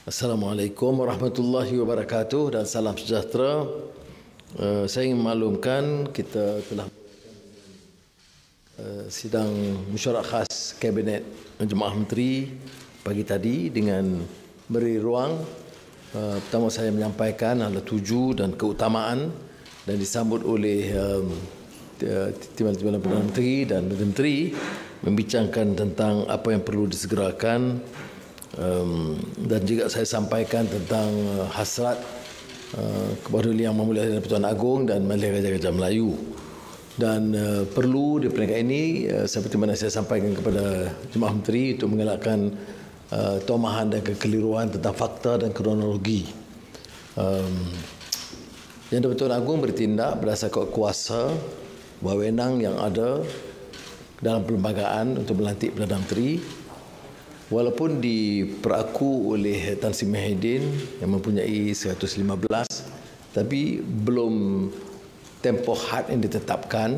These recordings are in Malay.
Assalamualaikum warahmatullahi wabarakatuh dan salam sejahtera. Saya ingin maklumkan kita telah sidang mesyuarat khas Kabinet Jemaah Menteri pagi tadi dengan beri ruang. Pertama saya menyampaikan adalah tuju dan keutamaan dan disambut oleh Timbalan Perdana Menteri dan Menteri membincangkan tentang apa yang perlu disegerakan. Dan juga saya sampaikan tentang hasrat kepada Yang Maha Pertuan Agong dan Majlis Raja-Raja Melayu. Dan perlu di peringkat ini seperti mana saya sampaikan kepada Jemaah Menteri untuk mengelakkan tomahan dan kekeliruan tentang fakta dan kronologi. Yang Pertuan Agong bertindak berdasarkan kuasa wewenang yang ada dalam perlembagaan untuk melantik Perdana Menteri. Walaupun diperaku oleh Tan Sri Muhyiddin yang mempunyai 115, tapi belum tempoh had yang ditetapkan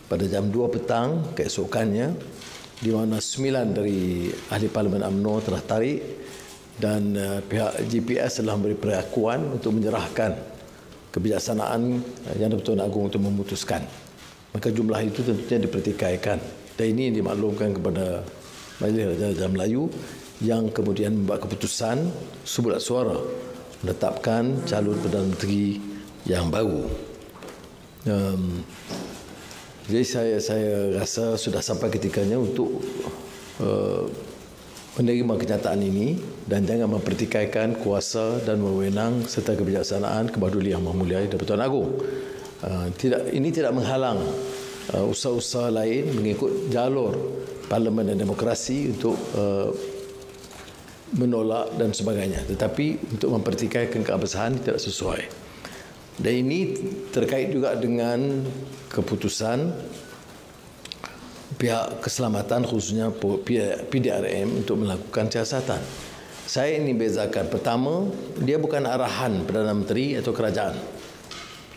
pada jam 2 petang keesokannya, di mana 9 dari ahli Parlimen UMNO telah tarik dan pihak GPS telah memberi perakuan untuk menyerahkan kebijaksanaan Yang Pertuan Agong untuk memutuskan. Maka jumlah itu tentunya dipertikaikan. Dan ini dimaklumkan kepada Majlis Raja-Raja Melayu yang kemudian membuat keputusan sebulat suara menetapkan calon Perdana Menteri yang baru. Jadi saya rasa sudah sampai ketikanya untuk menerima kenyataan ini dan jangan mempertikaikan kuasa dan wewenang serta kebijaksanaan Kebahaduli Yang Maha Mulia dan Pertuan Agong. Ini tidak menghalang usaha-usaha lain mengikut jalur Parlimen dan demokrasi untuk menolak dan sebagainya. Tetapi untuk mempertikaikan keabsahan tidak sesuai. Dan ini terkait juga dengan keputusan pihak keselamatan khususnya PDRM untuk melakukan siasatan. Saya ini bezakan. Pertama, dia bukan arahan Perdana Menteri atau kerajaan.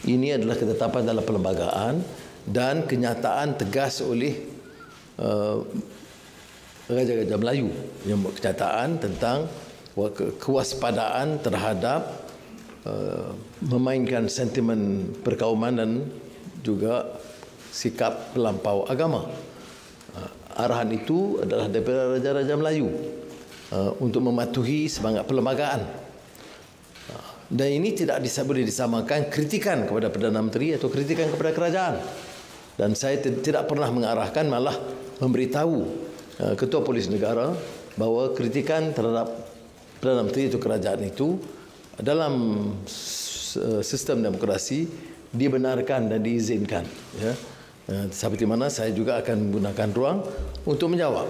Ini adalah ketetapan dalam perlembagaan dan kenyataan tegas oleh Raja-Raja Melayu yang membuat kenyataan tentang kewaspadaan terhadap memainkan sentimen perkauman dan juga sikap pelampau agama. Arahan itu adalah daripada Raja-Raja Melayu untuk mematuhi semangat perlembagaan. Dan ini tidak boleh disamakan kritikan kepada Perdana Menteri atau kritikan kepada kerajaan. Dan saya tidak pernah mengarahkan, malah memberitahu Ketua Polis Negara bahawa kritikan terhadap Perdana Menteri itu kerajaan itu dalam sistem demokrasi dibenarkan dan diizinkan. Ya. Seperti mana saya juga akan menggunakan ruang untuk menjawab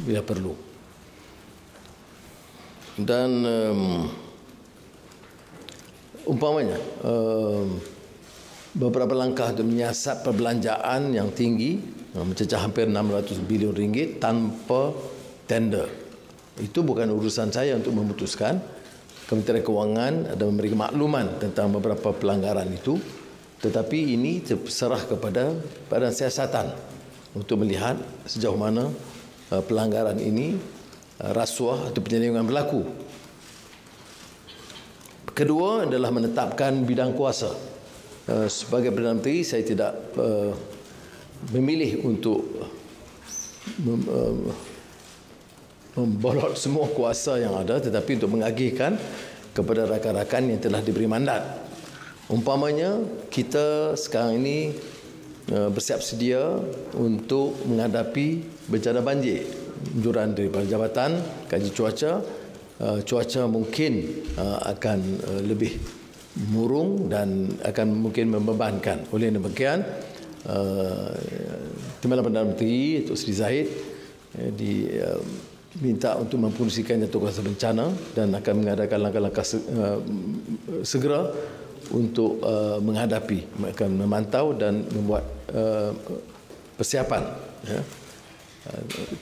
bila perlu. Dan umpamanya beberapa langkah untuk menyiasat perbelanjaan yang tinggi mencecah hampir 600 bilion ringgit tanpa tender. Itu bukan urusan saya untuk memutuskan. Kementerian Kewangan ada memberi makluman tentang beberapa pelanggaran itu, tetapi ini terserah kepada Badan Siasatan untuk melihat sejauh mana pelanggaran ini rasuah atau penyelewengan berlaku. Kedua adalah menetapkan bidang kuasa. Sebagai Perdana Menteri, saya tidak memilih untuk membolot semua kuasa yang ada, tetapi untuk mengagihkan kepada rakan-rakan yang telah diberi mandat. Umpamanya, kita sekarang ini bersiap sedia untuk menghadapi bencana banjir. Anjuran daripada Jabatan Kaji Cuaca mungkin akan lebih murung dan akan mungkin membebankan. Oleh demikian, Timbalan Perdana Menteri Datuk Seri Zahid diminta untuk memfungsikan jatuh kuasa bencana dan akan mengadakan langkah-langkah segera untuk menghadapi, akan memantau dan membuat persiapan. Ya.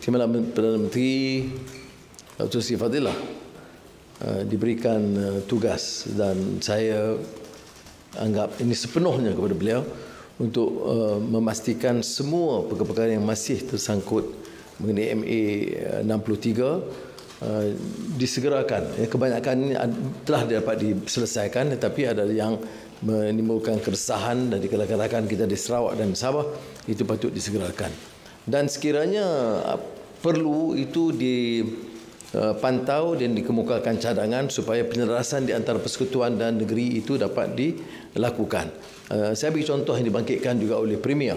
Timbalan Perdana Menteri Datuk Seri Fadilah diberikan tugas dan saya anggap ini sepenuhnya kepada beliau untuk memastikan semua perkara-perkara yang masih tersangkut mengenai MA 63 disegerakan. Kebanyakan ini telah dapat diselesaikan, tetapi ada yang menimbulkan keresahan dari rakan-rakan kita di Sarawak dan Sabah, itu patut disegerakan. Dan sekiranya perlu itu dipantau dan dikemukakan cadangan supaya penyelarasan di antara persekutuan dan negeri itu dapat dilakukan. Saya bagi contoh yang dibangkitkan juga oleh Premier,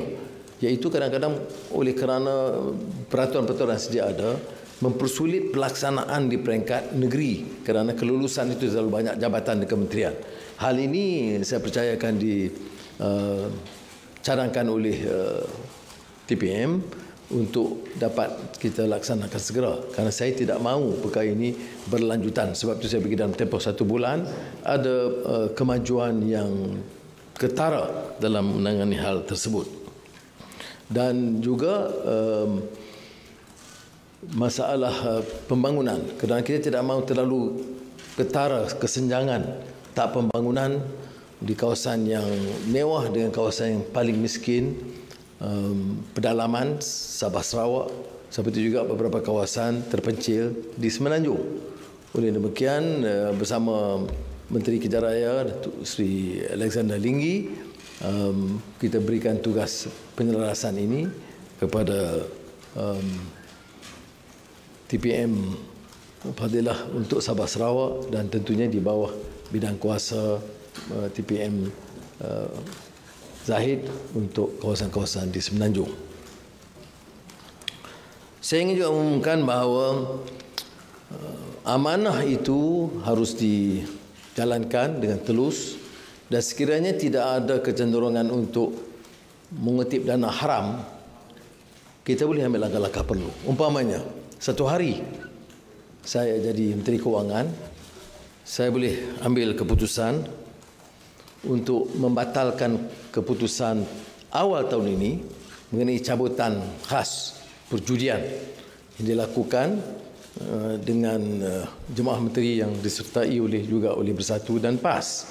iaitu kadang-kadang oleh kerana peraturan-peraturan yang sedia ada mempersulit pelaksanaan di peringkat negeri kerana kelulusan itu terlalu banyak jabatan di kementerian. Hal ini saya percaya akan dicadangkan oleh TPM untuk dapat kita laksanakan segera, kerana saya tidak mahu perkara ini berlanjutan. Sebab itu saya pergi dalam tempoh 1 bulan ada kemajuan yang ketara dalam menangani hal tersebut. Dan juga masalah pembangunan, kerana kita tidak mahu terlalu ketara kesenjangan tahap pembangunan di kawasan yang mewah dengan kawasan yang paling miskin, pedalaman Sabah Sarawak, seperti juga beberapa kawasan terpencil di Semenanjung. Oleh demikian, bersama Menteri Kejaraya Datuk Seri Alexander Linggi, kita berikan tugas penyelarasan ini kepada TPM Fadilah untuk Sabah Sarawak dan tentunya di bawah bidang kuasa TPM Zahid untuk kawasan-kawasan di Semenanjung. Saya ingin juga mengumumkan bahawa amanah itu harus dijalankan dengan telus, dan sekiranya tidak ada kecenderungan untuk mengutip dana haram, kita boleh ambil langkah-langkah perlu. Umpamanya, satu hari saya jadi Menteri Kewangan, saya boleh ambil keputusan untuk membatalkan keputusan awal tahun ini mengenai cabutan khas perjudian yang dilakukan dengan jemaah menteri yang disertai oleh Bersatu dan PAS,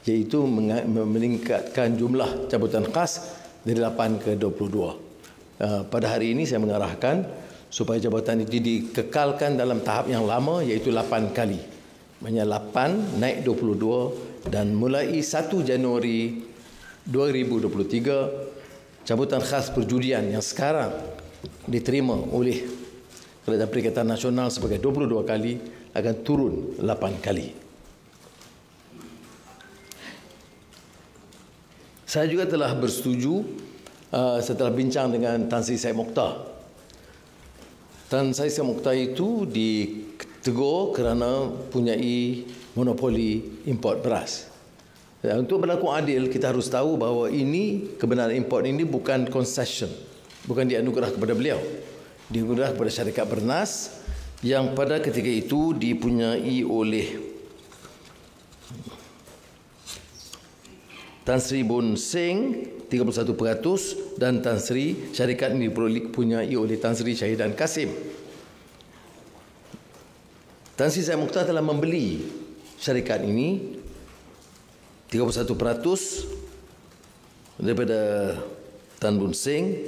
iaitu meningkatkan jumlah cabutan khas dari 8 ke 22. Pada hari ini saya mengarahkan supaya jabatan itu dikekalkan dalam tahap yang lama, iaitu 8 kali. Maksudnya 8 naik 22, dan mulai 1 Januari 2023 cabutan khas perjudian yang sekarang diterima oleh Kerajaan Perikatan Nasional sebagai 22 kali akan turun 8 kali. Saya juga telah bersetuju setelah bincang dengan Tan Sri Syed Mokhtar. Tan Sri Syed Mokhtar itu ditegur kerana punyai monopoli import beras. Untuk berlaku adil, kita harus tahu bahawa ini kebenaran import ini bukan concession, bukan dianugerah kepada beliau, dianugerah kepada syarikat Bernas yang pada ketika itu dipunyai oleh Tan Sri Boon Seng 31% dan Tan Sri, syarikat ini dipunyai oleh Tan Sri Syahidan Kasim. Tan Sri Syed Mokhtar telah membeli syarikat ini 31% daripada Tan Boon Seng,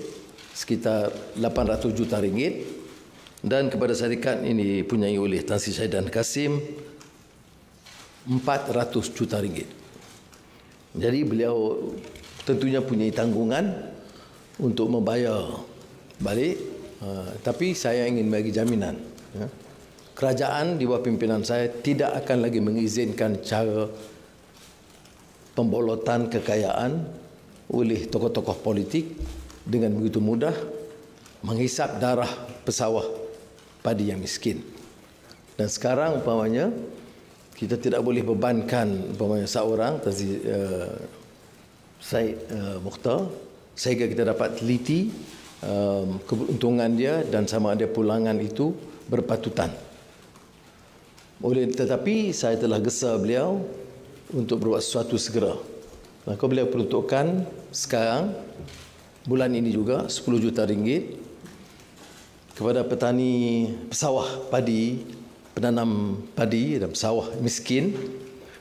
sekitar 800 juta ringgit, dan kepada syarikat ini dipunyai oleh Tan Sri Syahidan Kasim 400 juta ringgit. Jadi beliau tentunya punya tanggungan untuk membayar balik, tapi saya ingin bagi jaminan, kerajaan di bawah pimpinan saya tidak akan lagi mengizinkan cara pembolotan kekayaan oleh tokoh-tokoh politik dengan begitu mudah menghisap darah pesawah padi yang miskin. Dan sekarang umpamanya kita tidak boleh bebankan umpamanya seorang Syed Mokhtar sehingga kita dapat teliti keuntungan dia dan sama ada pulangan itu berpatutan. Tetapi saya telah gesa beliau untuk berbuat sesuatu segera. Maka beliau peruntukkan sekarang bulan ini juga 10 juta ringgit kepada petani pesawah padi, penanam padi dan pesawah miskin,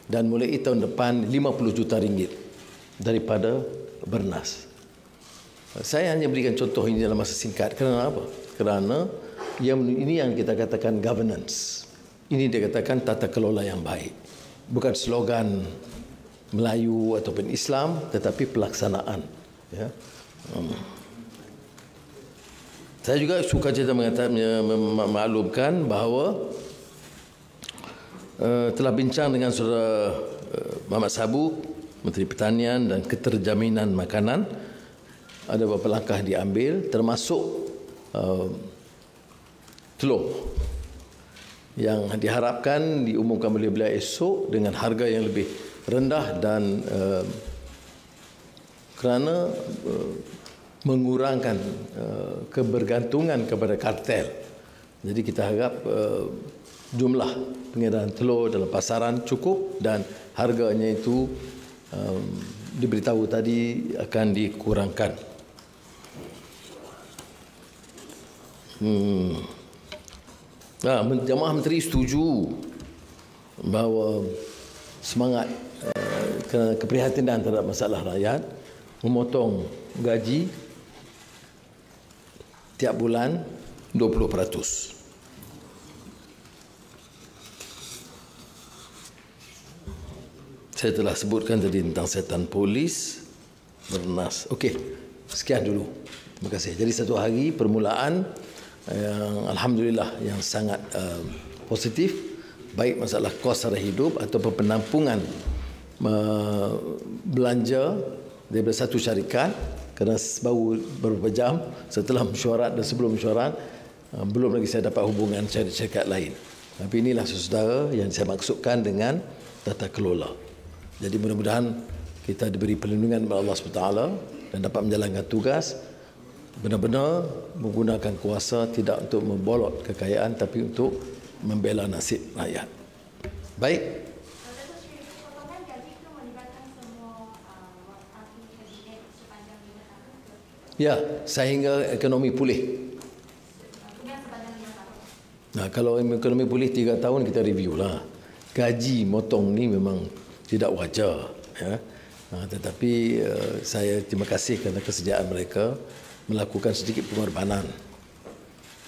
dan mulai tahun depan 50 juta ringgit daripada Bernas. Saya hanya berikan contoh ini dalam masa singkat. Kerana apa? Kerana ini yang kita katakan governance. Ini dikatakan tata kelola yang baik. Bukan slogan Melayu ataupun Islam, tetapi pelaksanaan. Ya. Saya juga suka cerita memaklumkan bahawa telah bincang dengan Saudara Muhammad Sabu, Menteri Pertanian dan Keterjaminan Makanan. Ada beberapa langkah diambil, termasuk telur yang diharapkan diumumkan oleh beliau esok dengan harga yang lebih rendah dan kerana mengurangkan kebergantungan kepada kartel. Jadi kita harap jumlah pengedaran telur dalam pasaran cukup dan harganya itu diberitahu tadi akan dikurangkan. Jamaah Menteri setuju bahawa semangat keprihatinan terhadap masalah rakyat, memotong gaji tiap bulan 20%. Saya telah sebutkan tadi tentang setan polis bernas. Okey, sekian dulu. Terima kasih. Jadi satu hari permulaan yang alhamdulillah yang sangat positif, baik masalah kos sara hidup ataupun penampungan belanja daripada satu syarikat, kerana baru beberapa jam setelah mesyuarat dan sebelum mesyuarat belum lagi saya dapat hubungan syarikat lain. Tapi inilah saudara yang saya maksudkan dengan tata kelola. Jadi mudah-mudahan kita diberi perlindungan oleh Allah SWT dan dapat menjalankan tugas benar-benar menggunakan kuasa tidak untuk membolot kekayaan tapi untuk membela nasib rakyat. Baik. Ya, sehingga ekonomi pulih. Nah, kalau ekonomi pulih 3 tahun kita review lah. Gaji motong ni memang tidak wajar. Ya. Tetapi saya terima kasih kerana kesediaan mereka melakukan sedikit pengorbanan.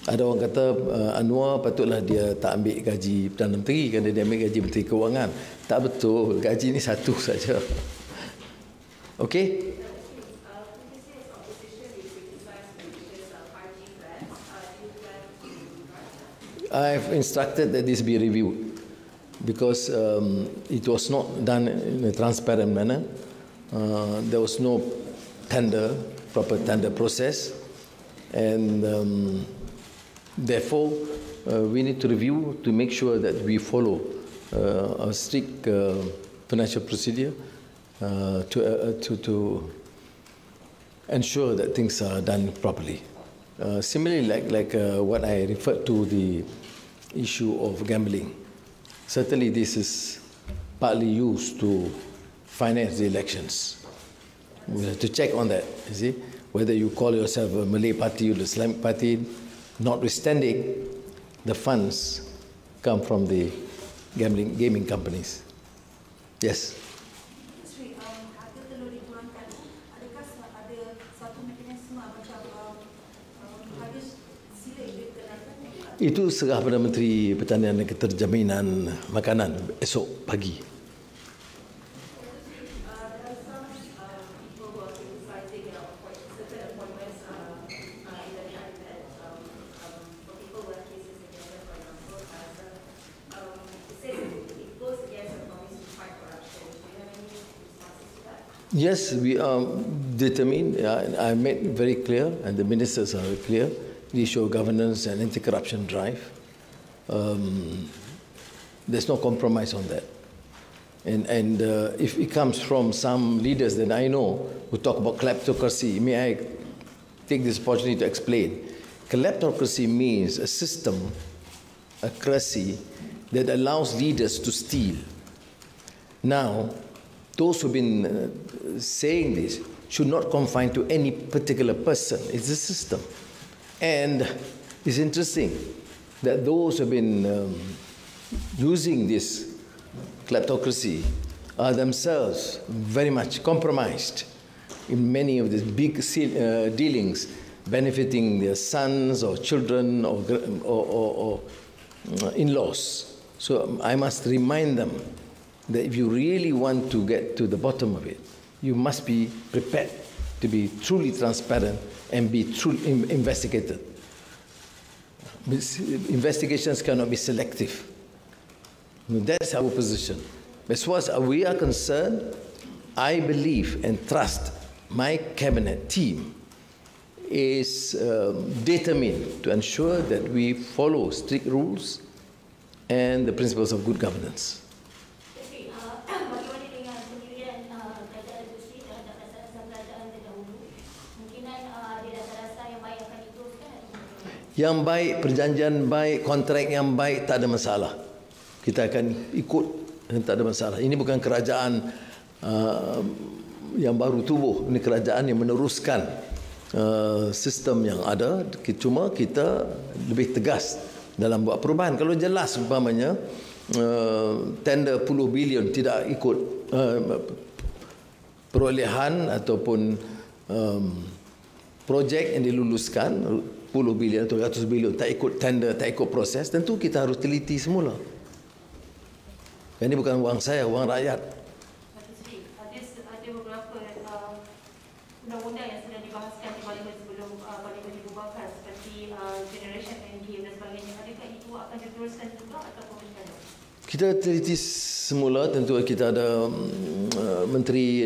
Ada orang kata Anwar patutlah dia tak ambil gaji Perdana Menteri kerana dia ambil gaji Menteri Kewangan. Tak betul, gaji ni satu saja. Okey? I've instructed that this be reviewed because it was not done in a transparent manner. There was no proper tender process, and therefore we need to review to make sure that we follow a strict financial procedure to ensure that things are done properly. Similarly, like what I referred to, the issue of gambling. Certainly this is partly used to finance the elections. We have to check on that, you see. Whether you call yourself a Malay party or the Islamic party, notwithstanding, the funds come from the gaming companies. Yes. Itu serah pada Menteri Pertanian dan Keterjaminan Makanan esok pagi. Yes, we are determined. I made very clear, and the ministers are clear, the issue of governance and anti-corruption drive. There's no compromise on that. And if it comes from some leaders that I know who talk about kleptocracy, may I take this opportunity to explain? Kleptocracy means a system, a cracy that allows leaders to steal. Now, those who've been saying this should not confine to any particular person. It's a system. And it's interesting that those who have been using this kleptocracy are themselves very much compromised in many of these big dealings benefiting their sons or children or in-laws. So I must remind them that if you really want to get to the bottom of it, you must be prepared to be truly transparent and be truly investigated. Investigations cannot be selective. That's our position. As far as we are concerned, I believe and trust my cabinet team is determined to ensure that we follow strict rules and the principles of good governance. Bagaimana dengan pendirian kerajaan industri terhadap rasa-rasa kerajaan terdahulu? Kemungkinan ada rasa-rasa yang baik akan diteruskan atau Yang baik, perjanjian baik, kontrak yang baik, tak ada masalah. Kita akan ikut dan tak ada masalah. Ini bukan kerajaan yang baru tubuh. Ini kerajaan yang meneruskan sistem yang ada. Cuma kita lebih tegas dalam buat perubahan. Kalau jelas umpamanya tender puluh bilion tidak ikut perolehan ataupun projek yang diluluskan puluh bilion atau ratus bilion tak ikut tender, tak ikut proses, tentu kita harus teliti semula. Ini bukan wang saya, wang rakyat. Ada beberapa undang-undang yang sudah dibahaskan di parlimen sebelum parlimen dibubarkan seperti Generation NDM dan sebagainya. Adakah itu akan diteruskan juga atau macam mana? Kita teliti semula, tentu kita ada menteri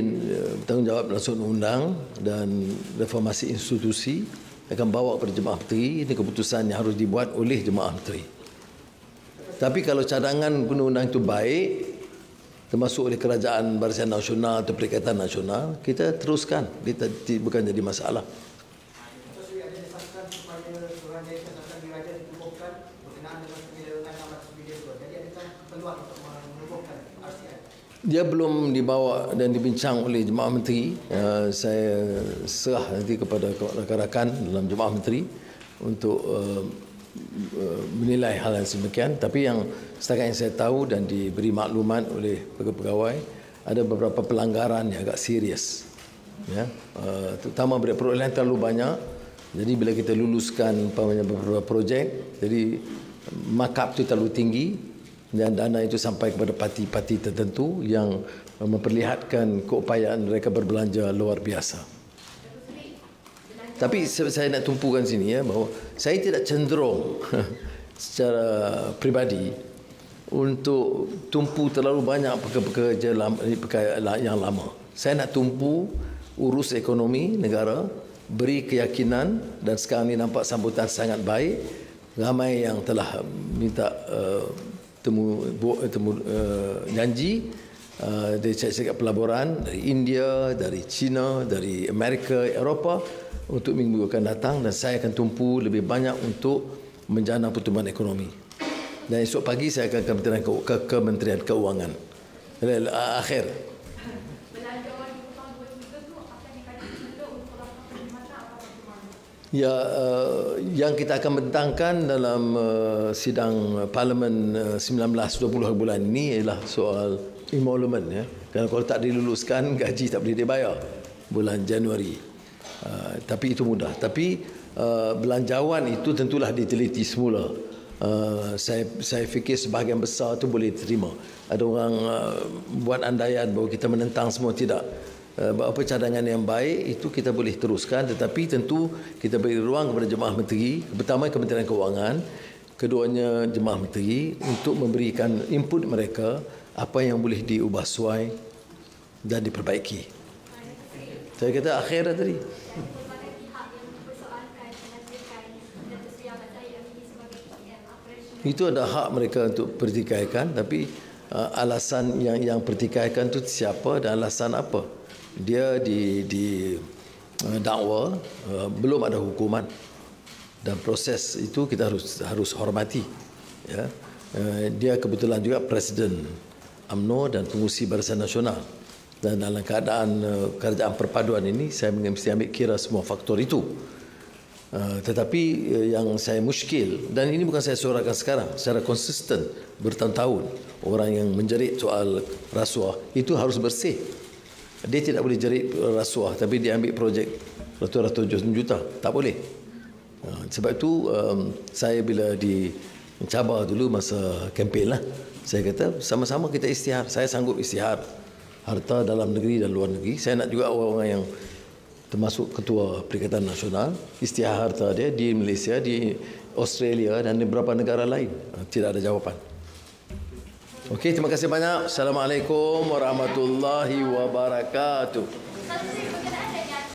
bertanggungjawab dalam suatu undang dan reformasi institusi akan bawa kepada jemaah menteri. Ini keputusan yang harus dibuat oleh jemaah menteri. Tapi kalau cadangan undang-undang itu baik, termasuk oleh Kerajaan Barisan Nasional atau Perikatan Nasional, kita teruskan. Kita bukan jadi masalah. Dia belum dibawa dan dibincang oleh jemaah menteri. Saya serah nanti kepada rakan-rakan dalam jemaah menteri untuk menilai hal yang sedemikian. Tapi yang setakat yang saya tahu dan diberi maklumat oleh pegawai, ada beberapa pelanggaran yang agak serius, ya, terutama perolehan terlalu banyak. Jadi bila kita luluskan beberapa projek, jadi markup itu terlalu tinggi dan dana itu sampai kepada parti-parti tertentu yang memperlihatkan keupayaan mereka berbelanja luar biasa. Tapi saya nak tumpukan sini, ya, bahawa saya tidak cenderung secara peribadi untuk tumpu terlalu banyak perkara yang lama. Saya nak tumpu urus ekonomi negara, beri keyakinan, dan sekarang ini nampak sambutan sangat baik. Ramai yang telah minta janji dari syarikat pelaburan dari India, dari China, dari Amerika, Eropah untuk minggu akan datang, dan saya akan tumpu lebih banyak untuk menjana pertumbuhan ekonomi. Dan esok pagi saya akan ke Kementerian Keuangan. Akhir. Ya, yang kita akan bentangkan dalam sidang Parlimen 19-20 bulan ini ialah soal emolument, ya. Kerana kalau tak diluluskan, gaji tak boleh dibayar bulan Januari. Tapi itu mudah. Tapi belanjawan itu tentulah diteliti semula. Saya fikir sebahagian besar itu boleh diterima. Ada orang buat andaian bahawa kita menentang semua, tidak. Apa cadangan yang baik itu kita boleh teruskan, tetapi tentu kita beri ruang kepada jemaah menteri, pertama Kementerian Keuangan, keduanya jemaah menteri, untuk memberikan input mereka apa yang boleh diubah suai dan diperbaiki. Saya kata akhir tadi. Itu ada hak mereka untuk pertikaikan, tapi alasan yang pertikaikan itu siapa dan alasan apa? Dia dakwa, belum ada hukuman, dan proses itu kita harus hormati, ya. Dia kebetulan juga Presiden UMNO dan pengurusi Barisan Nasional, dan dalam keadaan kerajaan perpaduan ini saya mesti ambil kira semua faktor itu. Tetapi yang saya muskil, dan ini bukan saya suarakan sekarang, secara konsisten bertahun-tahun, orang yang menjerit soal rasuah itu harus bersih. Dia tidak boleh jerit rasuah tapi dia ambil projek ratus-ratus juta, tak boleh. Sebab itu saya bila dicabar dulu masa kempen lah, saya kata sama-sama kita isytihar. Saya sanggup isytihar harta dalam negeri dan luar negeri. Saya nak juga orang-orang yang termasuk ketua Perikatan Nasional isytihar harta dia di Malaysia, di Australia dan di beberapa negara lain. Tidak ada jawapan. Okey, terima kasih banyak. Assalamualaikum warahmatullahi wabarakatuh. Berkenaan dengan